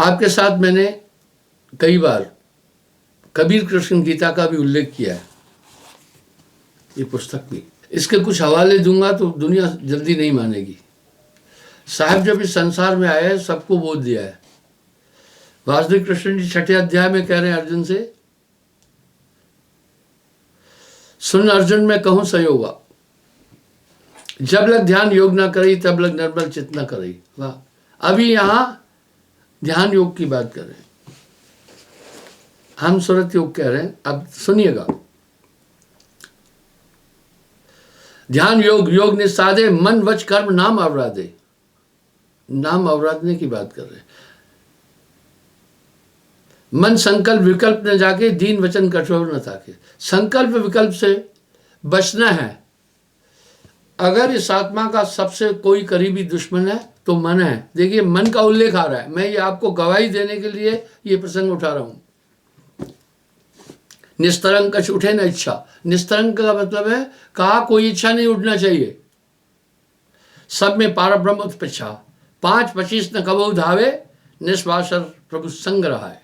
आपके साथ मैंने कई बार कबीर कृष्ण गीता का भी उल्लेख किया है, ये पुस्तक भी। इसके कुछ हवाले दूंगा तो दुनिया जल्दी नहीं मानेगी। साहब जब इस संसार में आए सबको बोध दिया है। वासुदेव कृष्ण जी 6 अध्याय में कह रहे हैं अर्जुन से, सुन अर्जुन मैं कहूं सयोगा, जब लग ध्यान योग ना करी तब लग निर्मल चित न करी। वाह, अभी यहां ध्यान योग की बात कर रहे हैं, हम सुरत योग कह रहे हैं। अब सुनिएगा, ध्यान योग, योग निसाधे मन वच कर्म नाम अवराधे। नाम अवराधने की बात कर रहे हैं। मन संकल्प विकल्प न जाके, दीन वचन कठोर न थाके। संकल्प विकल्प से बचना है। अगर इस आत्मा का सबसे कोई करीबी दुश्मन है तो मन है। देखिए मन का उल्लेख आ रहा है, मैं ये आपको गवाही देने के लिए ये प्रसंग उठा रहा हूं। निस्तरंग कछ उठे न इच्छा। निस्तरंग का मतलब है कहा कोई इच्छा नहीं उठना चाहिए। सब में पारब्रह्म उत्पृच्छा। 5-25 न कबहु धावे, निस्वासर प्रभु संग रहा है।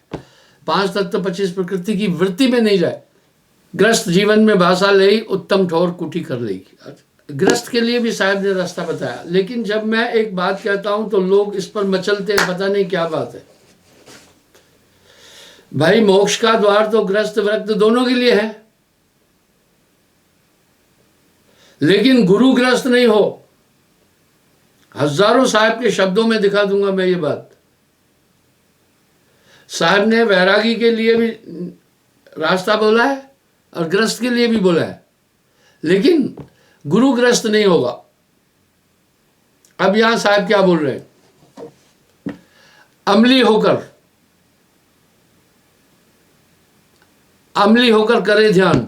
5 तत्व 25 प्रकृति की वृत्ति में नहीं जाए। ग्रस्त जीवन में भाषा ले, उत्तम ठोर कुटी कर लेगी। ग्रस्त के लिए भी साहब ने रास्ता बताया, लेकिन जब मैं एक बात कहता हूं तो लोग इस पर मचलते हैं, पता नहीं क्या बात है। भाई मोक्ष का द्वार तो ग्रस्त विरक्त दोनों के लिए है, लेकिन गुरु ग्रस्त नहीं हो। हजारों साहब के शब्दों में दिखा दूंगा मैं ये बात। साहब ने वैरागी के लिए भी रास्ता बोला है और ग्रस्त के लिए भी बोला है, लेकिन गुरु ग्रस्त नहीं होगा। अब यहां साहब क्या बोल रहे हैं, अमली होकर करे ध्यान,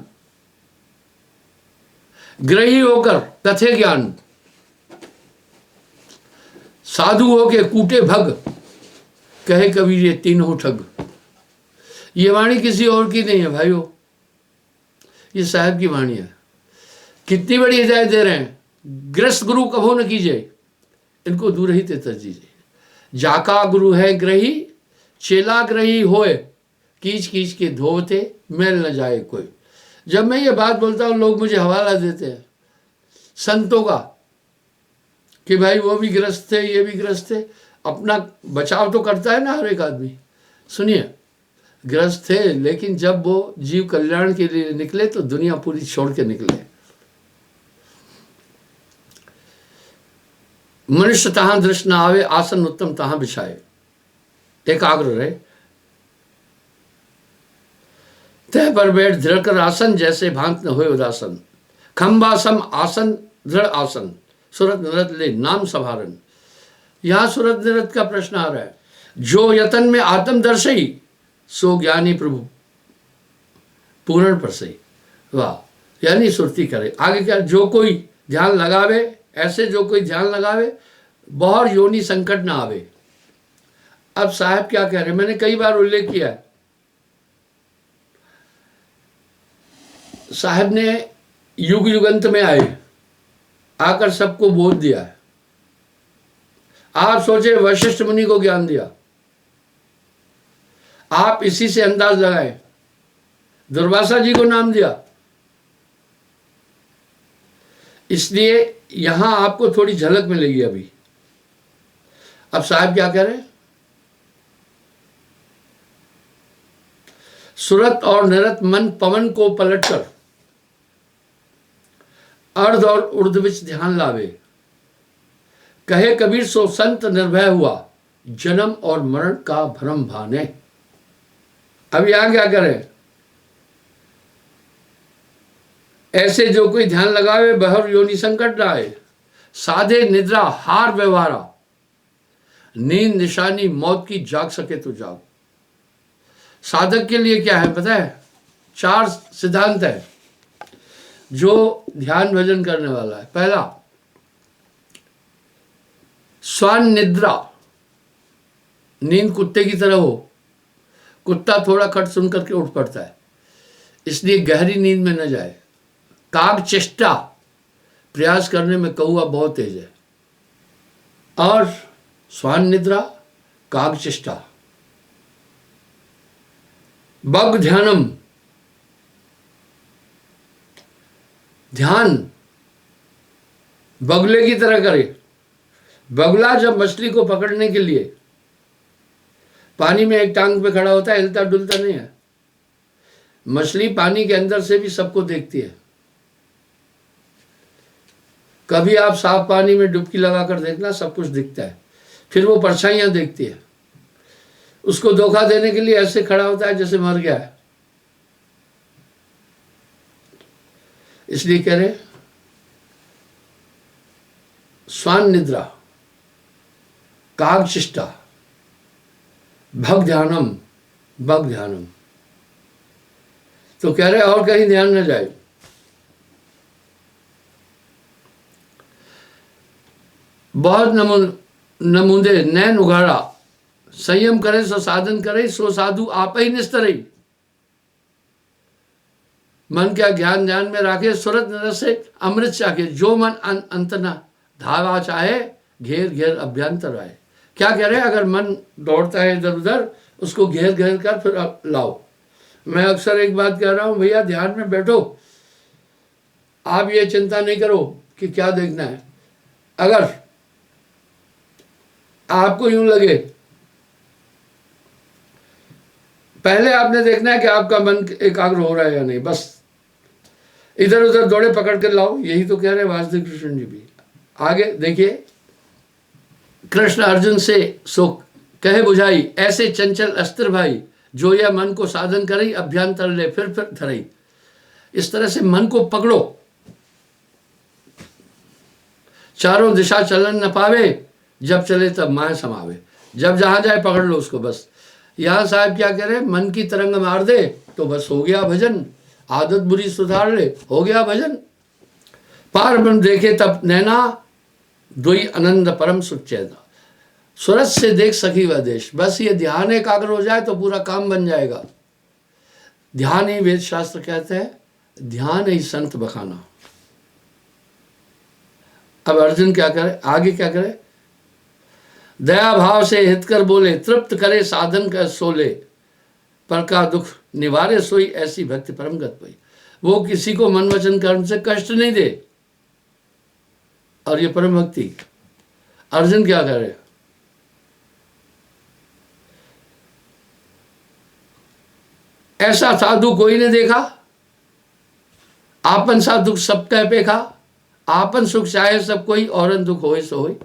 ग्रही होकर कथे ज्ञान, साधु होके कूटे भग, कहे कबीर ये तीनों ठग। ये वाणी किसी और की नहीं है भाइयों, ये साहब की वाणी है। कितनी बड़ी हिदायत दे रहे हैं, ग्रस्त गुरु कभो न कीजिए, इनको दूर ही ते दीजिए। जाका गुरु है ग्रही, चेला ग्रही होए, कीच कीच के धोते मैल न जाए कोई। जब मैं ये बात बोलता हूं लोग मुझे हवाला देते हैं संतों का कि भाई वो भी ग्रस्त थे, ये भी ग्रस्त थे। अपना बचाव तो करता है ना हर एक आदमी। सुनिए, ग्रस्त थे, लेकिन जब वो जीव कल्याण के लिए निकले तो दुनिया पूरी छोड़ के निकले। मनुष्य तहां दृष्ट न आवे, आसन उत्तम तहां बिछाए। एकाग्र रहे, तह पर बैठ दृढ़ कर आसन, जैसे भांत न होए उदासन। खंबासम आसन दृढ़ आसन, सुरत नरत ले नाम सभारन। यहां सुरत नरत का प्रश्न आ रहा है। जो यतन में आत्म दर्शई, सो ज्ञानी प्रभु पूर्ण परसई। वाह, यानी सुरती करे। आगे क्या, जो कोई ध्यान लगावे, ऐसे जो कोई ध्यान लगावे, बहुत योनि संकट ना आवे। अब साहब क्या कह रहे हैं, मैंने कई बार उल्लेख किया है। साहब ने युग युगंत में आए, आकर सबको बोध दिया है। आप सोचे वशिष्ठ मुनि को ज्ञान दिया, आप इसी से अंदाज लगाए। दुर्वासा जी को नाम दिया। इसलिए यहां आपको थोड़ी झलक मिलेगी अभी। अब साहब क्या कह रहे हैं, सुरत और नरत मन पवन को पलटकर अर्ध और उर्ध विच ध्यान लावे। कहे कबीर सो संत निर्भय हुआ, जन्म और मरण का भ्रम भाने। अब यहां क्या करें, ऐसे जो कोई ध्यान लगावे, बहर योनि संकट ना आए। साधे निद्रा हार व्यवहारा, नींद निशानी मौत की, जाग सके तो जाग। साधक के लिए क्या है पता है, 4 सिद्धांत है जो ध्यान भजन करने वाला है। पहला, स्वान निद्रा, नींद कुत्ते की तरह हो। कुत्ता थोड़ा खट सुन करके उठ पड़ता है, इसलिए गहरी नींद में न जाए। काग चेष्टा, प्रयास करने में कौआ बहुत तेज है। और स्वान निद्रा, काग चेष्टा, बग ध्यानम, ध्यान बगुले की तरह करे। बगुला जब मछली को पकड़ने के लिए पानी में एक टांग पे खड़ा होता है, हिलता डुलता नहीं है। मछली पानी के अंदर से भी सबको देखती है। कभी आप साफ पानी में डुबकी लगाकर देखना, सब कुछ दिखता है। फिर वो परछाइयां देखती है, उसको धोखा देने के लिए ऐसे खड़ा होता है जैसे मर गया है। इसलिए कह रहे स्वान निद्रा, कागचिष्टा, भग ध्यानम, भग ध्यानम। तो कह रहे और कहीं ध्यान न जाए। बहुत नमूदे नैन उघाड़ा, संयम करे सो साधन करे, सो साधु आप ही निस्तरई। मन क्या ज्ञान ध्यान में राखे, सुरत नरस से अमृत चाखे। जो मन अंत न धावा चाहे, घेर घेर अभ्यंतर आए। क्या कह रहे हैं, अगर मन दौड़ता है इधर उधर, उसको घेर घेर कर फिर लाओ। मैं अक्सर एक बात कह रहा हूं, भैया ध्यान में बैठो, आप ये चिंता नहीं करो कि क्या देखना है। अगर आपको यूं लगे, पहले आपने देखना है कि आपका मन एकाग्र हो रहा है या नहीं। बस इधर उधर दौड़े पकड़ कर लाओ। यही तो कह रहे हैं वासुदेव कृष्ण जी भी। आगे देखिए, कृष्ण अर्जुन से सो कहे बुझाई, ऐसे चंचल अस्त्र भाई, जो यह मन को साधन करे, अभ्यंतर ले फिर धरई। इस तरह से मन को पकड़ो, चारों दिशा चलन न पावे, जब चले तब माया समावे। जब जहां जाए पकड़ लो उसको। बस यहां साहब क्या कह रहे, मन की तरंग मार दे तो बस हो गया भजन। आदत बुरी सुधार ले, हो गया भजन। पार ब्रह्म देखे तब नैना, दुई आनंद परम सुचेता। सूरज से देख सखी वह देश। बस ये ध्यान एकाग्र हो जाए तो पूरा काम बन जाएगा। ध्यान ही वेद शास्त्र कहते हैं, ध्यान ही संत बखाना। अब अर्जुन क्या करे, आगे क्या करे, दया भाव से हित कर बोले, तृप्त करे साधन कर सोले, पर का दुख निवारे सोई, ऐसी भक्ति परम गत पाई। वो किसी को मन वचन कर्म से कष्ट नहीं दे, और ये परम भक्ति। अर्जुन क्या करे, ऐसा साधु कोई ने देखा, आपन सा दुख सब कह पेखा, आपन सुख चाहे सब कोई, और दुख होए सो होए।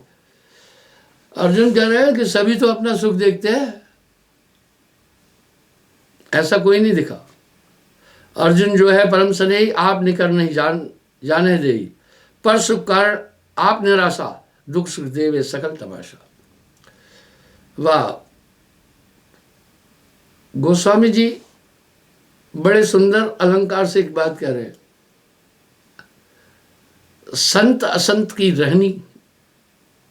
अर्जुन कह रहे हैं कि सभी तो अपना सुख देखते हैं, ऐसा कोई नहीं दिखा। अर्जुन जो है परम स्नेही, आप निकर नहीं जाने दे, पर सुख कारण आप निराशा, दुख सुख देवे सकल तमाशा। वाह, गोस्वामी जी बड़े सुंदर अलंकार से एक बात कह रहे हैं, संत असंत की रहनी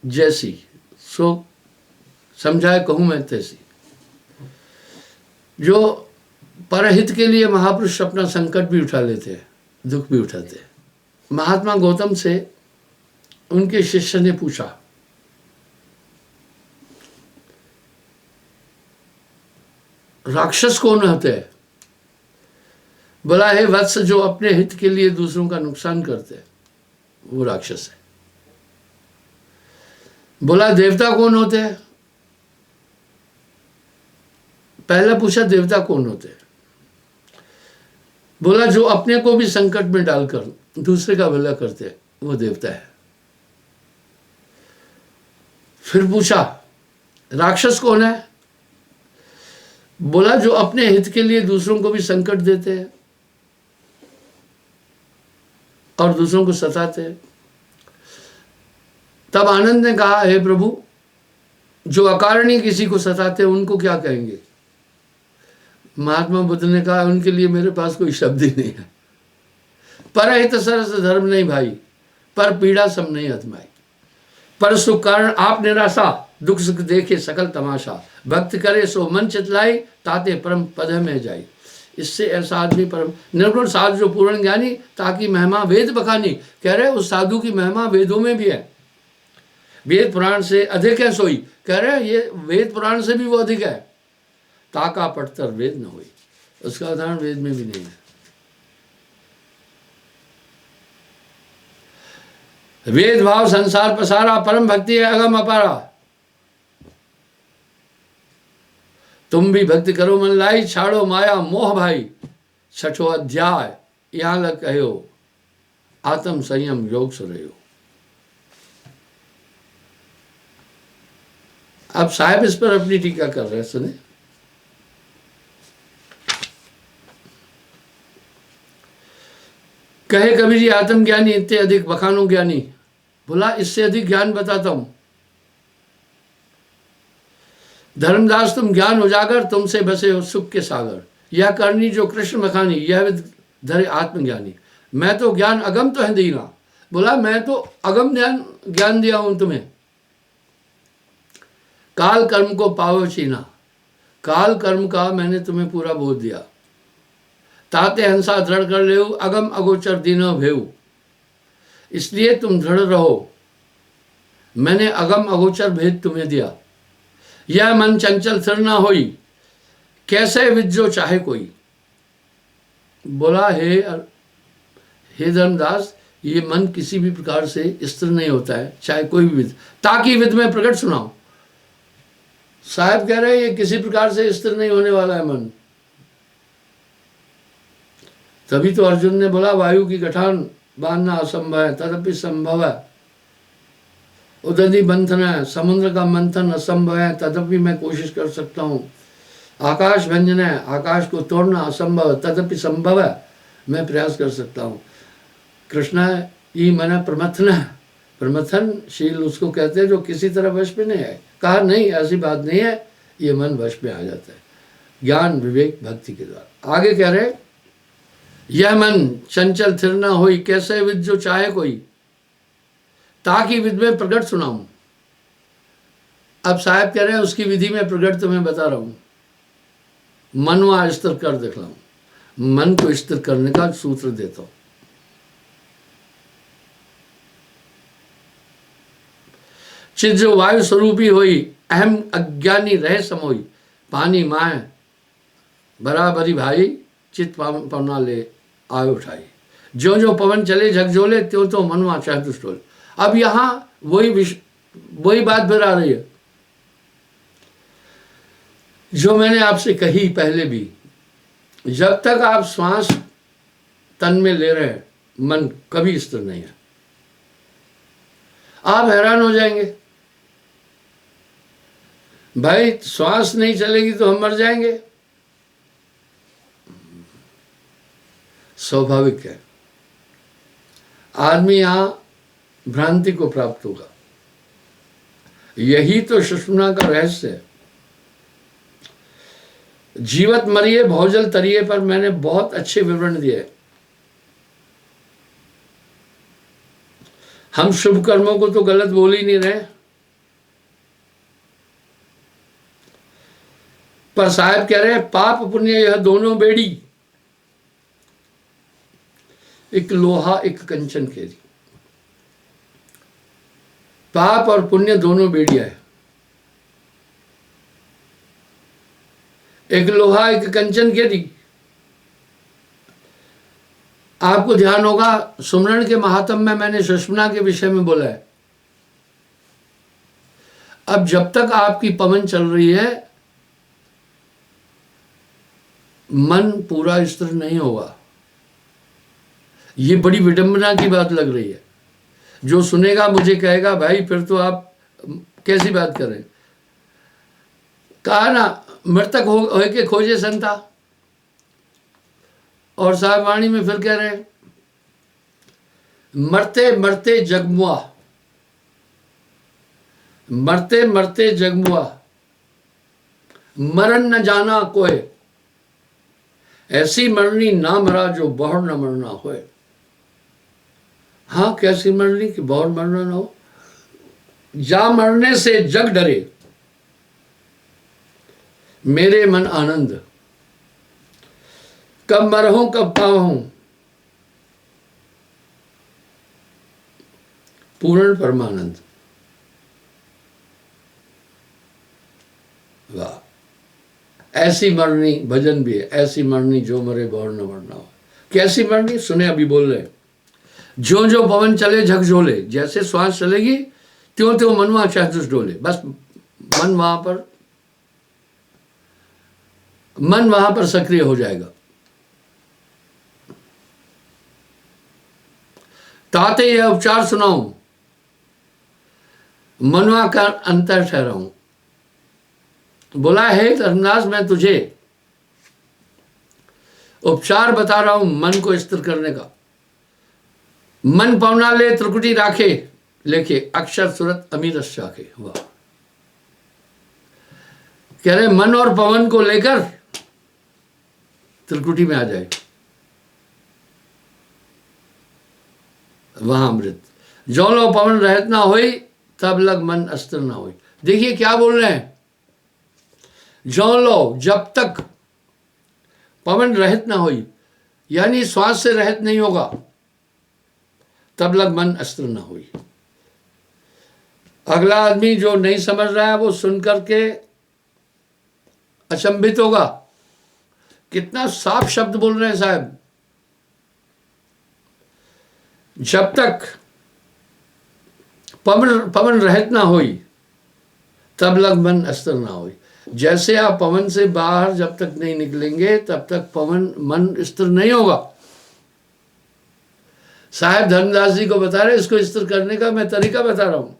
जैसी, सो समझाए कहूं मैं तैसी। जो परहित के लिए महापुरुष अपना संकट भी उठा लेते हैं, दुख भी उठाते हैं। महात्मा गौतम से उनके शिष्य ने पूछा, राक्षस कौन होते हैं? बोला, है वत्स, जो अपने हित के लिए दूसरों का नुकसान करते हैं, वो राक्षस है। बोला, देवता कौन होते हैं? पहला पूछा, देवता कौन होते हैं? बोला, जो अपने को भी संकट में डालकर दूसरे का भला करते हैं, वो देवता है। फिर पूछा, राक्षस कौन है? बोला, जो अपने हित के लिए दूसरों को भी संकट देते हैं और दूसरों को सताते हैं। तब आनंद ने कहा, हे प्रभु, जो अकारण किसी को सताते हैं उनको क्या कहेंगे? महात्मा बुद्ध ने कहा, उनके लिए मेरे पास कोई शब्द ही नहीं है। परहित सरस धर्म नहीं भाई, पर पीड़ा सब नहीं अधमाई। पर सुख कारण आप निराशा, दुख सुख देखे सकल तमाशा। भक्त करे सो मन चितलाई, ताते परम पद में जाई। इससे ऐसा आदमी परम निर्गुण साधु जो पूर्ण ज्ञानी, ताकि महिमा वेद बखानी। कह रहे उस साधु की महिमा वेदों में भी है, वेद पुराण से अधिक है सोई। कह रहे ये वेद पुराण से भी वो अधिक है। ताका पटतर वेद न हुई। उसका उदाहरण वेद में भी नहीं है। वेद भाव संसार पसारा, परम भक्ति है अगम अपारा। तुम भी भक्ति करो मन लाई, छाड़ो माया मोह भाई। छठो अध्याय यहां लग कहो, आत्म संयम योग सुरयो। अब साहब इस पर अपनी टीका कर रहे हैं, सुने। कहे कबीर जी आत्मज्ञानी इतने अधिक बखानो ज्ञानी। बोला इससे अधिक ज्ञान बताता हूं। धर्मदास तुम ज्ञान उजागर, तुमसे बसे हो सुख के सागर। यह करनी जो कृष्ण बखानी, यह धरे आत्मज्ञानी। मैं तो ज्ञान अगम तो है दीना। बोला मैं तो अगम ज्ञान दिया हूं तुम्हें। काल कर्म को पावो चीना, काल कर्म का मैंने तुम्हें पूरा बोध दिया। ताते हंसा दृढ़ कर ले, अगम अगोचर दीनो भेऊ। इसलिए तुम दृढ़ रहो, मैंने अगम अगोचर भेद तुम्हें दिया। यह मन चंचल स्थिर न होई, कैसे विद्यो चाहे कोई। बोला हे धर्मदास, ये मन किसी भी प्रकार से स्थिर नहीं होता है, चाहे कोई भी विद। ताकि विद में प्रकट सुनाओ। साहब कह रहे हैं ये किसी प्रकार से स्थिर नहीं होने वाला है मन। तभी तो अर्जुन ने बोला वायु की गठान बांधना असंभव है, तदपि संभव है। उदधि मंथन है, समुद्र का मंथन असंभव है, तदपि मैं कोशिश कर सकता हूँ। आकाश भंजन है, आकाश को तोड़ना असंभव है, तदपि संभव है, मैं प्रयास कर सकता हूँ। कृष्ण ई मन प्रमथन है, प्रमथनशील उसको कहते हैं जो किसी तरह वश में नहीं है। कहा नहीं ऐसी बात नहीं है, ये मन वश में आ जाता है ज्ञान विवेक भक्ति के द्वारा। आगे कह रहे यह मन चंचल स्थिर न होई, कैसे विद जो चाहे कोई। ताकि विद में प्रकट सुनाऊं। अब साहब कह रहे हैं उसकी विधि में प्रकट तुम्हें बता रहा हूं। मनवा स्थिर कर दिखलाऊं, मन को स्थिर करने का सूत्र देता हूं। चित जो वायु स्वरूपी होई, अहम अज्ञानी रहे समोई। पानी माए बराबरी भाई, चित पवना ले आए उठाई। जो जो पवन चले झकझोले, त्यों तो मनवा चाहे दुष्टोले। अब यहां वही बात फिर आ रही है जो मैंने आपसे कही पहले भी। जब तक आप श्वास तन में ले रहे हैं, मन कभी स्थिर नहीं है। आप हैरान हो जाएंगे, भाई श्वास नहीं चलेगी तो हम मर जाएंगे। स्वाभाविक है, आदमी यहां भ्रांति को प्राप्त होगा। यही तो सुषुम्ना का रहस्य है। जीवत मरिए भौजल तरिए पर मैंने बहुत अच्छे विवरण दिए। हम शुभ कर्मों को तो गलत बोल ही नहीं रहे, पर साहब कह रहे हैं पाप पुण्य यह दोनों बेड़ी, एक लोहा एक कंचन केरी। पाप और पुण्य दोनों बेड़िया है, एक लोहा एक कंचन केरी। आपको ध्यान होगा सुमरण के महात्म में मैंने सुषुम्ना के विषय में बोला है। अब जब तक आपकी पवन चल रही है, मन पूरा स्थिर नहीं होगा। ये बड़ी विडंबना की बात लग रही है। जो सुनेगा मुझे कहेगा भाई फिर तो आप कैसी बात कर रहे हैं। कहा ना मृतक हो के खोजे संता। और साहब वाणी में फिर कह रहे हैं मरते मरते जगमुआ, मरते मरते जगमुआ, मरण न जाना कोई, ऐसी मरनी ना मरा जो बहुर न मरना होए। हाँ कैसी मरनी कि बहुर मरना ना हो। जा मरने से जग डरे, मेरे मन आनंद, कब मरहूं कब पाऊं, पूर्ण परमानंद। वाह, ऐसी मरनी, भजन भी है, ऐसी मरनी जो मरे गौर न मरना हो। कैसी मरनी सुने, अभी बोल रहे, जो जो पवन चले झकझोले, जैसे श्वास चलेगी त्यों त्यों मन वहां चहचुस डोले। बस मन वहां पर सक्रिय हो जाएगा। ताते यह उपचार सुनाऊं, मनवा का अंतर ठहराऊं। बोला है धर्मदास मैं तुझे उपचार बता रहा हूं मन को स्थिर करने का। मन पवना ले त्रिकुटी राखे, लेखे अक्षर सूरत अमीर शाखे। वाह, कह रहे मन और पवन को लेकर त्रिकुटी में आ जाए, वहां अमृत। जो लो पवन रहत ना होई, तब लग मन अस्त्र ना होई। देखिए क्या बोल रहे हैं, जो लो, जब तक पवन रहित ना होई, यानी श्वास से रहित नहीं होगा, तब लग मन अस्त्र ना हुई। अगला आदमी जो नहीं समझ रहा है वो सुनकर के अचंभित होगा, कितना साफ शब्द बोल रहे हैं साहब। जब तक पवन रहित ना हुई, तब लग मन अस्त्र ना हुई। जैसे आप पवन से बाहर जब तक नहीं निकलेंगे, तब तक मन स्थिर नहीं होगा। साहब धर्मदास जी को बता रहे, इसको स्थिर करने का मैं तरीका बता रहा हूं।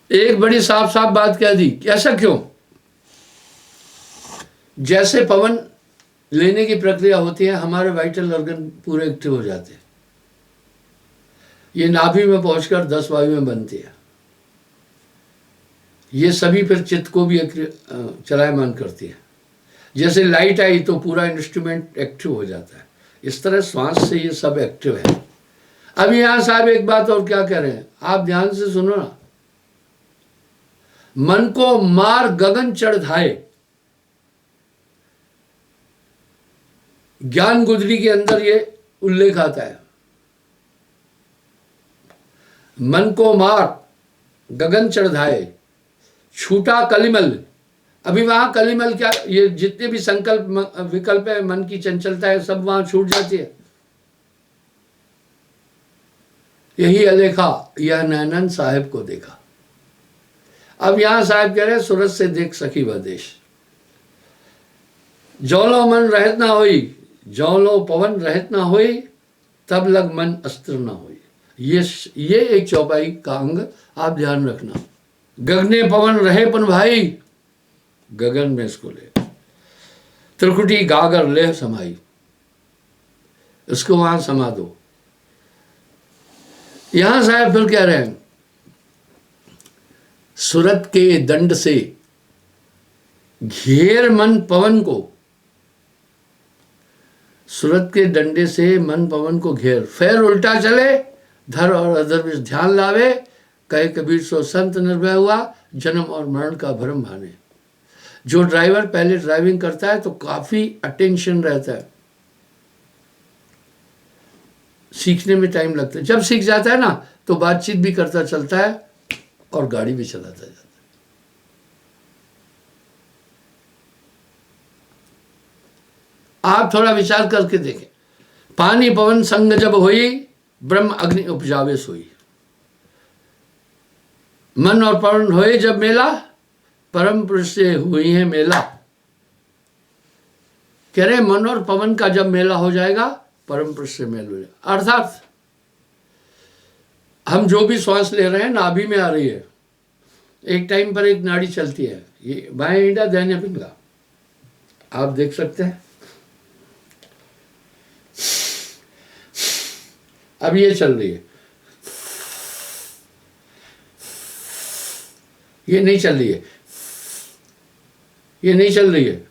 एक बड़ी साफ साफ बात कह दी, ऐसा क्यों? जैसे पवन लेने की प्रक्रिया होती है, हमारे वाइटल ऑर्गन पूरे एक्टिव हो जाते हैं। ये नाभि में पहुंचकर 10 वायु में बनती है। ये सभी फिर चित्त को भी चलायमान करती है। जैसे लाइट आई तो पूरा इंस्ट्रूमेंट एक्टिव हो जाता है, इस तरह श्वास से ये सब एक्टिव है। अब यहां साहब एक बात और क्या कह रहे हैं, आप ध्यान से सुनो ना। मन को मार गगन चढ़ धाए, ज्ञान गुजरी के अंदर ये उल्लेख आता है। मन को मार गगन चढ़ाए, छूटा कलिमल। अभी वहां कलिमल क्या, ये जितने भी संकल्प विकल्प है, मन की चंचलता है, सब वहां छूट जाती है। यही अलेखा, यह नैनन साहिब को देखा। अब यहां साहिब कह रहे सूरत से देख सखी वह देश। जौलो मन रहत ना होई, जौलो पवन रहत ना होई, तब लग मन अस्त्र ना होई। ये एक चौपाई का अंग आप ध्यान रखना। गगने पवन रहे पन भाई, गगन में इसको ले। त्रिकुटी गागर ले समाई, इसको वहां समा दो। यहां साहब फिर कह रहे हैं, सूरत के दंड से घेर मन पवन को, सूरत के डंडे से मन पवन को घेर, फिर उल्टा चले, धर और अधर में ध्यान लावे। कहे कबीर सो संत निर्भय हुआ, जन्म और मरण का भ्रम भाने। जो ड्राइवर पहले ड्राइविंग करता है तो काफी अटेंशन रहता है, सीखने में टाइम लगता है। जब सीख जाता है ना तो बातचीत भी करता चलता है और गाड़ी भी चलाता जाता है। आप थोड़ा विचार करके देखें। पानी पवन संग जब होई, ब्रह्म अग्नि उपजावे सोई। मन और पवन होए जब मेला, परम पुरुष से हुई है मेला। कह रहे मन और पवन का जब मेला हो जाएगा, परम पुरुष से मेल हो जाएगा। अर्थात हम जो भी श्वास ले रहे हैं नाभि में आ रही है, एक टाइम पर एक नाड़ी चलती है, ये बाएं ईंडा दाहिने पिंगला, आप देख सकते हैं। अब ये चल रही है, ये नहीं चल रही है, ये नहीं चल रही है।